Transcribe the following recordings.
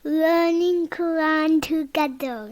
learning Quran together.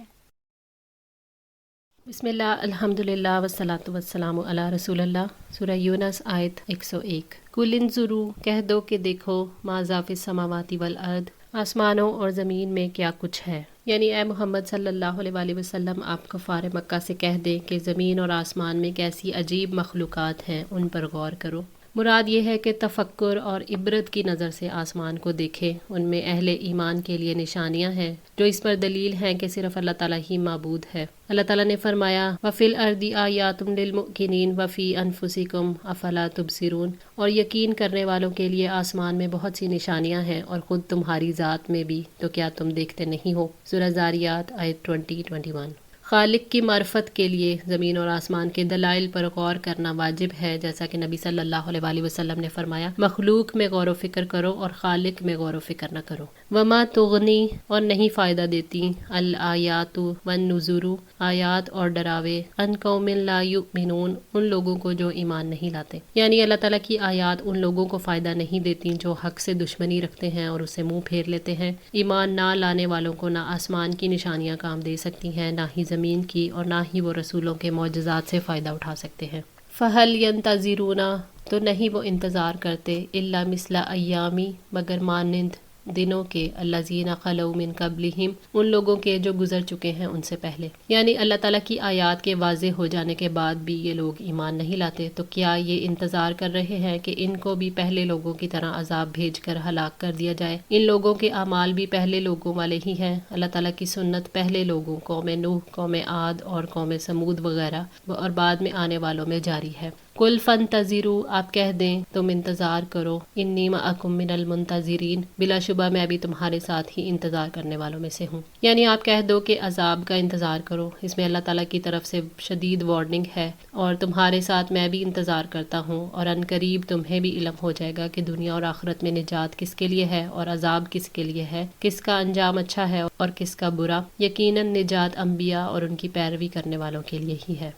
بسم اللہ الحمدللہ والصلاۃ والسلام علی رسول اللہ۔ سورہ یونس آیت 101۔ قل انظروا، کہہ دو کہ دیکھو، ماذا فی السماوات والارض، آسمانوں اور زمین میں کیا کچھ ہے۔ یعنی اے محمد صلی اللہ علیہ وآلہ وسلم، آپ کفار مکہ سے کہہ دیں کہ زمین اور آسمان میں کیسی عجیب مخلوقات ہیں، ان پر غور کرو۔ مراد یہ ہے کہ تفکر اور عبرت کی نظر سے آسمان کو دیکھیں، ان میں اہل ایمان کے لیے نشانیاں ہیں جو اس پر دلیل ہیں کہ صرف اللہ تعالیٰ ہی معبود ہے۔ اللہ تعالیٰ نے فرمایا وَفِي الْأَرْضِ آیَاتٌ لِلْمُؤْمِنِينَ وَفِي أَنفُسِكُمْ أَفَلَا تُبْصِرُونَ، اور یقین کرنے والوں کے لیے آسمان میں بہت سی نشانیاں ہیں اور خود تمہاری ذات میں بھی، تو کیا تم دیکھتے نہیں ہو۔ سورہ زاریات آیت 20-21۔ خالق کی معرفت کے لیے زمین اور آسمان کے دلائل پر غور کرنا واجب ہے، جیسا کہ نبی صلی اللہ علیہ وآلہ وسلم نے فرمایا مخلوق میں غور و فکر کرو اور خالق میں غور و فکر نہ کرو۔ وما تغنی، اور نہیں فائدہ دیتی، الآیات والنذر، آیات اور ڈراوے، عن قوم لا یؤمنون، ان لوگوں کو جو ایمان نہیں لاتے۔ یعنی اللہ تعالیٰ کی آیات ان لوگوں کو فائدہ نہیں دیتی جو حق سے دشمنی رکھتے ہیں اور اسے منہ پھیر لیتے ہیں۔ ایمان نہ لانے والوں کو نہ آسمان کی نشانیاں کام دے سکتی ہیں، نہ ہی زمین کی، اور نہ ہی وہ رسولوں کے معجزات سے فائدہ اٹھا سکتے ہیں۔ فَهَلْ يَنْتَظِرُونَ، تو نہیں وہ انتظار کرتے، إِلَّا مِثْلَ أَيَّامِ، مگر مانند دنوں کے، الَّذِينَ خَلَوْا مِن قَبْلِهِمْ، ان لوگوں کے جو گزر چکے ہیں ان سے پہلے۔ یعنی اللہ تعالیٰ کی آیات کے واضح ہو جانے کے بعد بھی یہ لوگ ایمان نہیں لاتے، تو کیا یہ انتظار کر رہے ہیں کہ ان کو بھی پہلے لوگوں کی طرح عذاب بھیج کر ہلاک کر دیا جائے؟ ان لوگوں کے اعمال بھی پہلے لوگوں والے ہی ہیں۔ اللہ تعالیٰ کی سنت پہلے لوگوں، قوم نوح، قوم عاد اور قوم سمود وغیرہ، اور بعد میں آنے والوں میں جاری ہے۔ قل فانتظروا، آپ کہہ دیں تم انتظار کرو، انی معکم من المنتظرین، بلا شبہ میں بھی تمہارے ساتھ ہی انتظار کرنے والوں میں سے ہوں۔ یعنی آپ کہہ دو کہ عذاب کا انتظار کرو، اس میں اللہ تعالیٰ کی طرف سے شدید وارننگ ہے، اور تمہارے ساتھ میں بھی انتظار کرتا ہوں، اور ان قریب تمہیں بھی علم ہو جائے گا کہ دنیا اور آخرت میں نجات کس کے لیے ہے اور عذاب کس کے لیے ہے، کس کا انجام اچھا ہے اور کس کا برا۔ یقیناً نجات انبیاء اور ان کی پیروی کرنے والوں کے لیے ہی ہے۔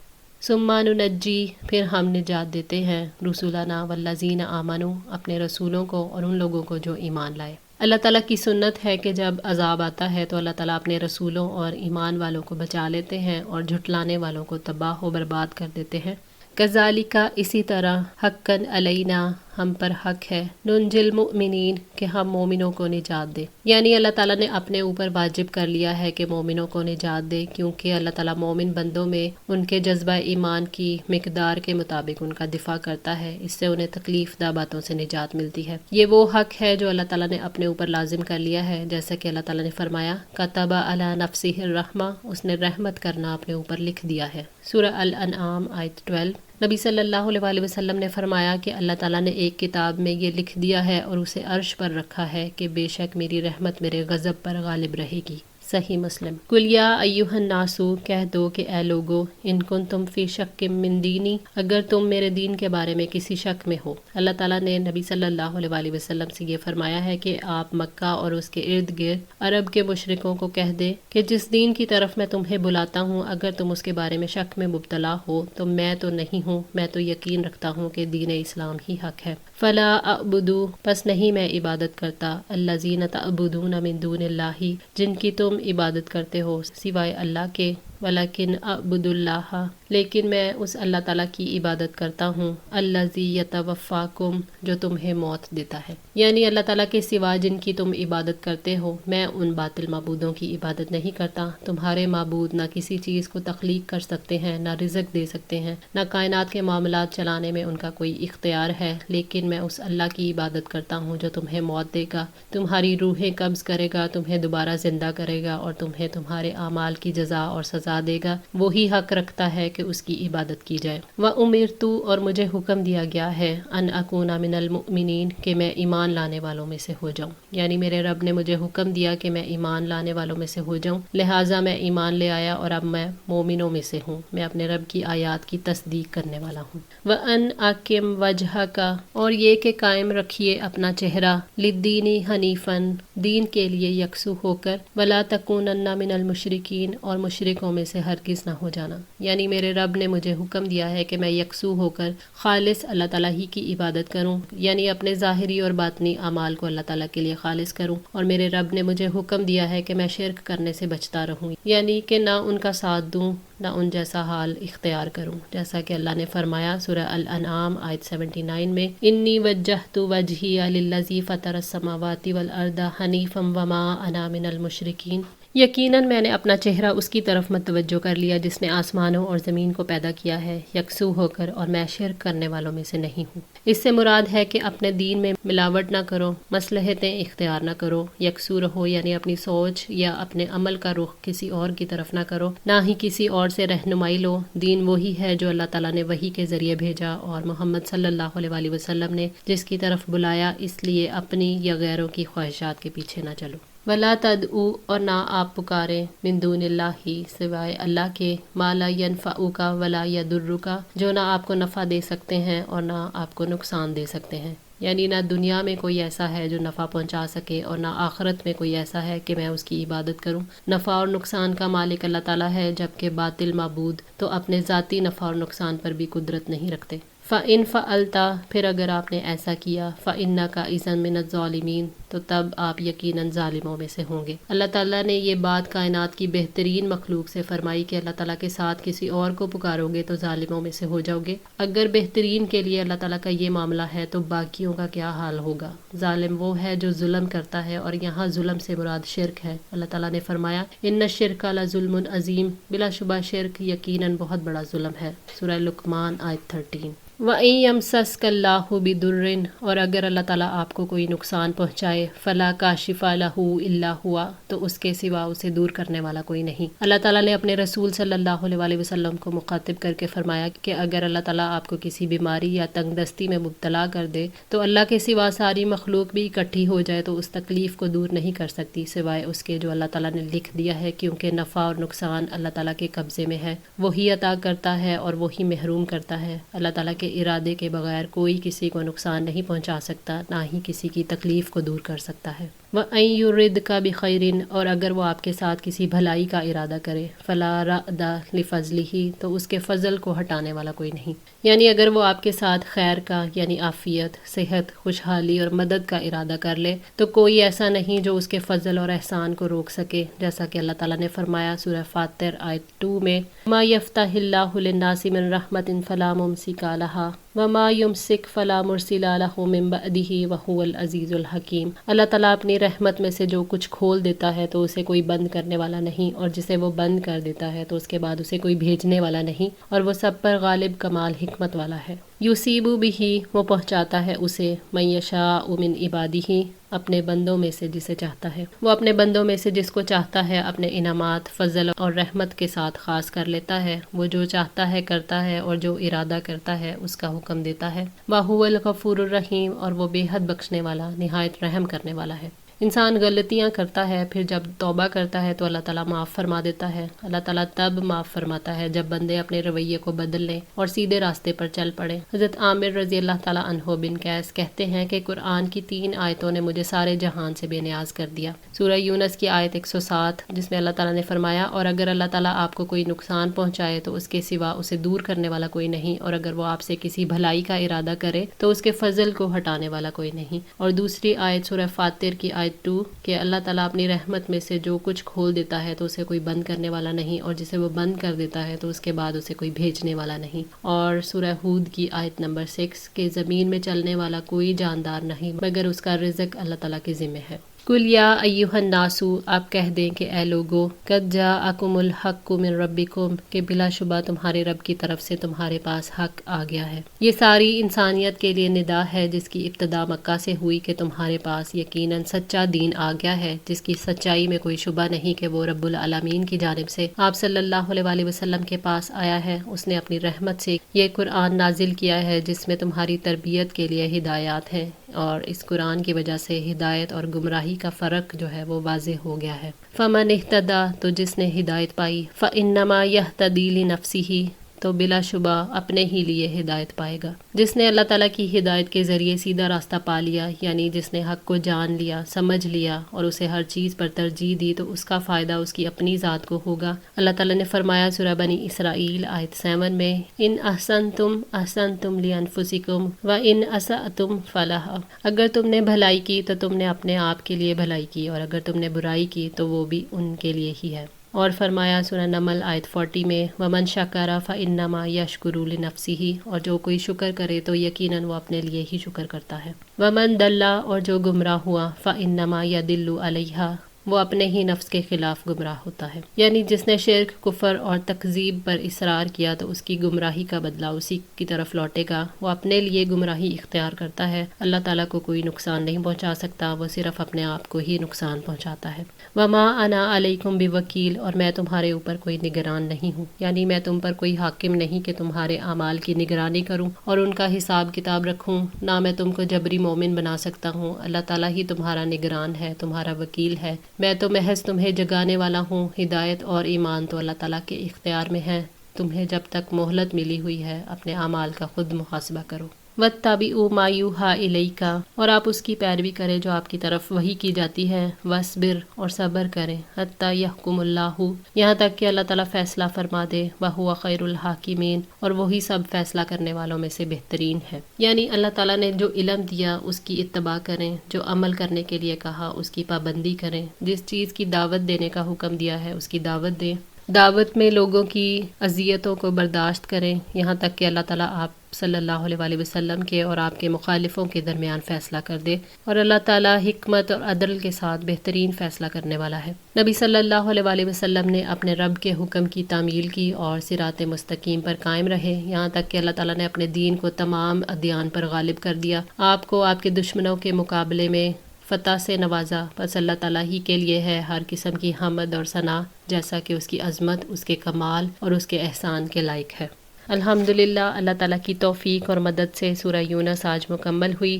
ثم ننجی، پھر ہم نجات دیتے ہیں، رسولنا والذین آمنوا، اپنے رسولوں کو اور ان لوگوں کو جو ایمان لائے۔ اللہ تعالیٰ کی سنت ہے کہ جب عذاب آتا ہے تو اللہ تعالیٰ اپنے رسولوں اور ایمان والوں کو بچا لیتے ہیں اور جھٹلانے والوں کو تباہ و برباد کر دیتے ہیں۔ کذالک، اسی طرح، حقا علینا، ہم پر حق ہے، ننجی المؤمنین، کہ ہم مومنوں کو نجات دے۔ یعنی اللہ تعالیٰ نے اپنے اوپر واجب کر لیا ہے کہ مومنوں کو نجات دے، کیونکہ اللہ تعالیٰ مومن بندوں میں ان کے جذبہ ایمان کی مقدار کے مطابق ان کا دفاع کرتا ہے، اس سے انہیں تکلیف دہ باتوں سے نجات ملتی ہے۔ یہ وہ حق ہے جو اللہ تعالیٰ نے اپنے اوپر لازم کر لیا ہے، جیسا کہ اللہ تعالیٰ نے فرمایا کتب علی نفسہ الرحمہ، اس نے رحمت کرنا اپنے اوپر لکھ دیا ہے۔ سورہ الانعام آیت 12۔ نبی صلی اللہ علیہ وآلہ وسلم نے فرمایا کہ اللہ تعالیٰ نے ایک کتاب میں یہ لکھ دیا ہے اور اسے عرش پر رکھا ہے کہ بے شک میری رحمت میرے غضب پر غالب رہے گی۔ صحیح مسلم۔ قل یا ایھا الناس، کہہ دو کہ اے لوگو، ان کنتم فی شک من دینی، اگر تم میرے دین کے بارے میں کسی شک میں ہو۔ اللہ تعالیٰ نے نبی صلی اللہ علیہ وآلہ وسلم سے یہ فرمایا ہے کہ آپ مکہ اور اس کے ارد گرد عرب کے مشرکوں کو کہہ دیں کہ جس دین کی طرف میں تمہیں بلاتا ہوں، اگر تم اس کے بارے میں شک میں مبتلا ہو تو میں تو نہیں ہوں، میں تو یقین رکھتا ہوں کہ دین اسلام ہی حق ہے۔ فلا اعبد، پس نہیں میں عبادت کرتا، الذین تعبدون من دون اللہ، جن کی تم عبادت کرتے ہو سوائے اللہ کے، ولیکن اعبد اللہ، لیکن میں اس اللہ تعالیٰ کی عبادت کرتا ہوں، الذی یتوفاکم، جو تمہیں موت دیتا ہے۔ یعنی اللہ تعالیٰ کے سوا جن کی تم عبادت کرتے ہو، میں ان باطل معبودوں کی عبادت نہیں کرتا۔ تمہارے معبود نہ کسی چیز کو تخلیق کر سکتے ہیں، نہ رزق دے سکتے ہیں، نہ کائنات کے معاملات چلانے میں ان کا کوئی اختیار ہے، لیکن میں اس اللہ کی عبادت کرتا ہوں جو تمہیں موت دے گا، تمہاری روحیں قبض کرے گا، تمہیں دوبارہ زندہ کرے گا اور تمہیں تمہارے اعمال کی جزا اور سزا دے گا۔ وہی حق رکھتا ہے کہ اس کی عبادت کی جائے۔ وَأُمِرْتُ، اور مجھے حکم دیا گیا ہے، أَنْ أَكُونَ مِنَ الْمُؤْمِنِينَ، کہ میں ایمان لانے والوں میں سے ہو جاؤں۔ یعنی میرے رب نے مجھے حکم دیا کہ میں ایمان لانے والوں میں سے ہو جاؤں، لہٰذا میں ایمان لے آیا اور اب میں مومنوں میں سے ہوں، میں اپنے رب کی آیات کی تصدیق کرنے والا ہوں۔ وَأَنْ أَقِمْ وَجْهَكَ، اور یہ کہ قائم رکھیے اپنا چہرہ، لِلدِّینِ حنیفاً، دین کے لیے یکسو ہو کر، وَلَا تَكُونَنَّ مِنَ الْمُشْرِکِینَ، اور مشرکوں میں سے ہرگز نہ ہو جانا، یعنی میرے رب نے مجھے حکم دیا ہے کہ میں یکسو ہو کر خالص اللہ تعالیٰ ہی کی عبادت کروں، یعنی اپنے ظاہری اور باطنی اعمال کو اللہ تعالیٰ کے لیے خالص کروں، اور میرے رب نے مجھے حکم دیا ہے کہ میں شرک کرنے سے بچتا رہوں، یعنی کہ نہ ان کا ساتھ دوں نہ ان جیسا حال اختیار کروں، جیسا کہ اللہ نے فرمایا سورہ الانعام آیت 79 میں، انی وجہت وجہی للذی فطر السماوات والارض حنیفا وما انا من المشرکین، یقیناً میں نے اپنا چہرہ اس کی طرف متوجہ کر لیا جس نے آسمانوں اور زمین کو پیدا کیا ہے یکسو ہو کر، اور میں شرک کرنے والوں میں سے نہیں ہوں۔ اس سے مراد ہے کہ اپنے دین میں ملاوٹ نہ کرو، مصلحتیں اختیار نہ کرو، یکسو رہو، یعنی اپنی سوچ یا اپنے عمل کا رخ کسی اور کی طرف نہ کرو، نہ ہی کسی اور سے رہنمائی لو۔ دین وہی ہے جو اللہ تعالیٰ نے وحی کے ذریعے بھیجا، اور محمد صلی اللہ علیہ وآلہ وسلم نے جس کی طرف بلایا، اس لیے اپنی یا غیروں کی خواہشات کے پیچھے نہ چلو۔ وَلَا تَدْعُوا، اور نہ آپ پکاریں، مِن دُونِ اللہِ، سوائے اللہ کے، مَا لَا يَنفَعُكَ وَلَا يَضُرُّكَ، جو نہ آپ کو نفع دے سکتے ہیں اور نہ آپ کو نقصان دے سکتے ہیں، یعنی نہ دنیا میں کوئی ایسا ہے جو نفع پہنچا سکے اور نہ آخرت میں کوئی ایسا ہے کہ میں اس کی عبادت کروں۔ نفع اور نقصان کا مالک اللہ تعالیٰ ہے، جبکہ باطل معبود تو اپنے ذاتی نفع اور نقصان پر بھی قدرت نہیں رکھتے۔ فَإِن فَعَلْتَ، پھر اگر آپ نے ایسا کیا، فَإِنَّكَ إِذًا مِنَ الظَّالِمِينَ، تو تب آپ یقیناً ظالموں میں سے ہوں گے۔ اللہ تعالیٰ نے یہ بات کائنات کی بہترین مخلوق سے فرمائی کہ اللہ تعالیٰ کے ساتھ کسی اور کو پکارو گے تو ظالموں میں سے ہو جاؤ گے۔ اگر بہترین کے لیے اللہ تعالیٰ کا یہ معاملہ ہے تو باقیوں کا کیا حال ہوگا؟ ظالم وہ ہے جو ظلم کرتا ہے، اور یہاں ظلم سے مراد شرک ہے۔ اللہ تعالیٰ نے فرمایا ان الشرک لظلم عظیم، بلا شبہ شرک یقیناً بہت بڑا ظلم ہے۔ سورہ لقمان آیت 13۔ وَإِن يَمْسَسْكَ اللَّهُ بِضُرٍّ، اور اگر اللہ تعالیٰ آپ کو کوئی نقصان پہنچائے، فَلَا كَاشِفَ لَهُ إِلَّا هُوَ، تو اس کے سوا اسے دور کرنے والا کوئی نہیں۔ اللہ تعالیٰ نے اپنے رسول صلی اللہ علیہ وآلہ وسلم کو مخاطب کر کے فرمایا کہ اگر اللہ تعالیٰ آپ کو کسی بیماری یا تنگ دستی میں مبتلا کر دے تو اللہ کے سوا ساری مخلوق بھی اکٹھی ہو جائے تو اس تکلیف کو دور نہیں کر سکتی سوائے اس کے جو اللہ تعالیٰ نے لکھ دیا ہے، کیونکہ نفع اور نقصان اللہ تعالیٰ کے قبضے میں ہے، وہی عطا کرتا ہے اور وہی محروم کرتا ہے۔ اللہ تعالیٰ کے ارادے کے بغیر کوئی کسی کو نقصان نہیں پہنچا سکتا، نہ ہی کسی کی تکلیف کو دور کر سکتا ہے۔ وَأَن يُرِدْكَ بِخَيْرٍ، اور اگر وہ آپ کے ساتھ کسی بھلائی کا ارادہ کرے، فَلَا رَدَّ لِفَضْلِهِ، تو اس کے فضل کو ہٹانے والا کوئی نہیں، یعنی اگر وہ آپ کے ساتھ خیر کا یعنی عافیت، صحت، خوشحالی اور مدد کا ارادہ کر لے تو کوئی ایسا نہیں جو اس کے فضل اور احسان کو روک سکے، جیسا کہ اللہ تعالیٰ نے فرمایا سورہ فاطر آیت 2 میں، مَا يَفْتَحِ اللَّهُ لِلنَّاسِ مِن رَحْمَةٍ فَلَا مُمْسِكَ لَهَا وَمَا يُمْسِكْ فَلَا مُرْسِلَ لَهُ مِن بَعْدِهِ وَهُوَ الْعَزِيزُ الْحَكِيمُ۔ اللہ تعالیٰ اپنی رحمت میں سے جو کچھ کھول دیتا ہے تو اسے کوئی بند کرنے والا نہیں، اور جسے وہ بند کر دیتا ہے تو اس کے بعد اسے کوئی بھیجنے والا نہیں، اور وہ سب پر غالب کمال حکمت والا ہے۔ یُصِیبُ بِہ، وہ پہنچاتا ہے اسے، مَن یشاء من عبادہ، اپنے بندوں میں سے جسے چاہتا ہے، وہ اپنے بندوں میں سے جس کو چاہتا ہے اپنے انعامات، فضل اور رحمت کے ساتھ خاص کر لیتا ہے۔ وہ جو چاہتا ہے کرتا ہے، اور جو ارادہ کرتا ہے اس کا حکم دیتا ہے۔ وَهُوَ الْغَفُورُ الرَّحِيمُ، اور وہ بے حد بخشنے والا، نہایت رحم کرنے والا ہے۔ انسان غلطیاں کرتا ہے، پھر جب توبہ کرتا ہے تو اللہ تعالیٰ معاف فرما دیتا ہے۔ اللہ تعالیٰ تب معاف فرماتا ہے جب بندے اپنے رویے کو بدل لیں اور سیدھے راستے پر چل پڑیں۔ حضرت عامر رضی اللہ تعالیٰ عنہ بن قیس کہتے ہیں کہ قرآن کی 3 آیتوں نے مجھے سارے جہان سے بے نیاز کر دیا۔ سورہ یونس کی آیت 107 جس میں اللہ تعالیٰ نے فرمایا، اور اگر اللہ تعالیٰ آپ کو کوئی نقصان پہنچائے تو اس کے سوا اسے دور کرنے والا کوئی نہیں، اور اگر وہ آپ سے کسی بھلائی کا ارادہ کرے تو اس کے فضل کو ہٹانے والا کوئی نہیں۔ اور دوسری آیت سورہ فاطر کی آیت 2 کہ اللہ تعالیٰ اپنی رحمت میں سے جو کچھ کھول دیتا ہے تو اسے کوئی بند کرنے والا نہیں، اور جسے وہ بند کر دیتا ہے تو اس کے بعد اسے کوئی بھیجنے والا نہیں۔ اور سورہ ہود کی آیت نمبر 6 کہ زمین میں چلنے والا کوئی جاندار نہیں مگر اس کا رزق اللہ تعالیٰ کے ذمہ ہے۔ قُلْ یا ایھا الناس، آپ کہہ دیں کہ اے لوگو، قد جاءکم الحق من ربکم، کہ بلا شبہ تمہارے رب کی طرف سے تمہارے پاس حق آ گیا ہے۔ یہ ساری انسانیت کے لیے ندا ہے جس کی ابتدا مکہ سے ہوئی کہ تمہارے پاس یقیناً سچا دین آ گیا ہے، جس کی سچائی میں کوئی شبہ نہیں کہ وہ رب العالمین کی جانب سے آپ صلی اللہ علیہ وآلہ وسلم کے پاس آیا ہے۔ اس نے اپنی رحمت سے یہ قرآن نازل کیا ہے جس میں تمہاری تربیت کے لیے ہدایات ہیں، اور اس قرآن کی وجہ سے ہدایت اور گمراہی کا فرق جو ہے وہ واضح ہو گیا ہے۔ فَمَنِ اهْتَدَىٰ، تو جس نے ہدایت پائی، فَإِنَّمَا يَهْتَدِي لِنَفْسِهِ، تو بلا شبہ اپنے ہی لیے ہدایت پائے گا۔ جس نے اللہ تعالیٰ کی ہدایت کے ذریعے سیدھا راستہ پا لیا، یعنی جس نے حق کو جان لیا، سمجھ لیا اور اسے ہر چیز پر ترجیح دی، تو اس کا فائدہ اس کی اپنی ذات کو ہوگا۔ اللہ تعالیٰ نے فرمایا سورہ بنی اسرائیل آیت 7 میں، ان احسنتم احسنتم لانفسکم وان اسأتم فلہا، اگر تم نے بھلائی کی تو تم نے اپنے آپ کے لیے بھلائی کی، اور اگر تم نے برائی کی تو وہ بھی ان کے لیے ہی ہے۔ اور فرمایا سورہ نمل آیت 40 میں، وَمَن شَكَرَ فَإِنَّمَا يَشْكُرُ لِنَفْسِهِ، اور جو کوئی شکر کرے تو یقیناً وہ اپنے لیے ہی شکر کرتا ہے۔ وَمَن ضَلَّ، اور جو گمراہ ہوا، فَإِنَّمَا يَضِلُّ عَلَيْهَا، وہ اپنے ہی نفس کے خلاف گمراہ ہوتا ہے۔ یعنی جس نے شرک، کفر اور تکذیب پر اصرار کیا تو اس کی گمراہی کا بدلہ اسی کی طرف لوٹے گا۔ وہ اپنے لیے گمراہی اختیار کرتا ہے، اللہ تعالیٰ کو کوئی نقصان نہیں پہنچا سکتا، وہ صرف اپنے آپ کو ہی نقصان پہنچاتا ہے۔ وَمَا أَنَا عَلَيْكُمْ بِوَكِيلٍ، اور میں تمہارے اوپر کوئی نگران نہیں ہوں، یعنی میں تم پر کوئی حاکم نہیں کہ تمہارے اعمال کی نگرانی کروں اور ان کا حساب کتاب رکھوں، نہ میں تم کو جبری مومن بنا سکتا ہوں۔ اللہ تعالیٰ ہی تمہارا نگران ہے، تمہارا وکیل ہے۔ میں تو محض تمہیں جگانے والا ہوں۔ ہدایت اور ایمان تو اللہ تعالیٰ کے اختیار میں ہے، تمہیں جب تک مہلت ملی ہوئی ہے اپنے اعمال کا خود محاسبہ کرو۔ وَاتَّبِعُوا مَا يُوحَىٰ إِلَيْكَ، اور آپ اس کی پیروی کریں جو آپ کی طرف وحی کی جاتی ہے۔ وَاصْبِرْ، اور صبر کریں۔ حَتَّىٰ يَحْكُمَ اللَّهُ، یہاں تک کہ اللہ تعالیٰ فیصلہ فرما دے۔ وَهُوَ خَيْرُ الْحَاكِمِينَ، اور وہی سب فیصلہ کرنے والوں میں سے بہترین ہے۔ یعنی اللہ تعالیٰ نے جو علم دیا اس کی اتباع کریں، جو عمل کرنے کے لیے کہا اس کی پابندی کریں، جس چیز کی دعوت دینے کا حکم دیا ہے اس کی دعوت دیں، دعوت میں لوگوں کی اذیتوں کو برداشت کریں، یہاں تک کہ اللہ تعالیٰ آپ صلی اللہ علیہ وآلہ وسلم کے اور آپ کے مخالفوں کے درمیان فیصلہ کر دے، اور اللہ تعالیٰ حکمت اور عدل کے ساتھ بہترین فیصلہ کرنے والا ہے۔ نبی صلی اللہ علیہ وآلہ وسلم نے اپنے رب کے حکم کی تعمیل کی اور صراط مستقیم پر قائم رہے، یہاں تک کہ اللہ تعالیٰ نے اپنے دین کو تمام ادیان پر غالب کر دیا، آپ کو آپ کے دشمنوں کے مقابلے میں فتح سے نوازا۔ بس اللہ تعالیٰ ہی کے لیے ہے ہر قسم کی حمد اور ثنا، جیسا کہ اس کی عظمت، اس کے کمال اور اس کے احسان کے لائق ہے۔ الحمدللہ، اللہ تعالیٰ کی توفیق اور مدد سے سورہ یونس آج مکمل ہوئی۔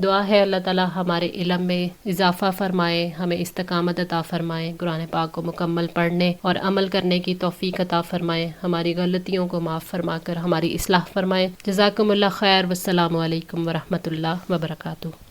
دعا ہے اللہ تعالیٰ ہمارے علم میں اضافہ فرمائے، ہمیں استقامت عطا فرمائے، قرآن پاک کو مکمل پڑھنے اور عمل کرنے کی توفیق عطا فرمائے، ہماری غلطیوں کو معاف فرما کر ہماری اصلاح فرمائے۔ جزاکم اللہ خیر، والسلام علیکم ورحمۃ اللہ وبرکاتہ۔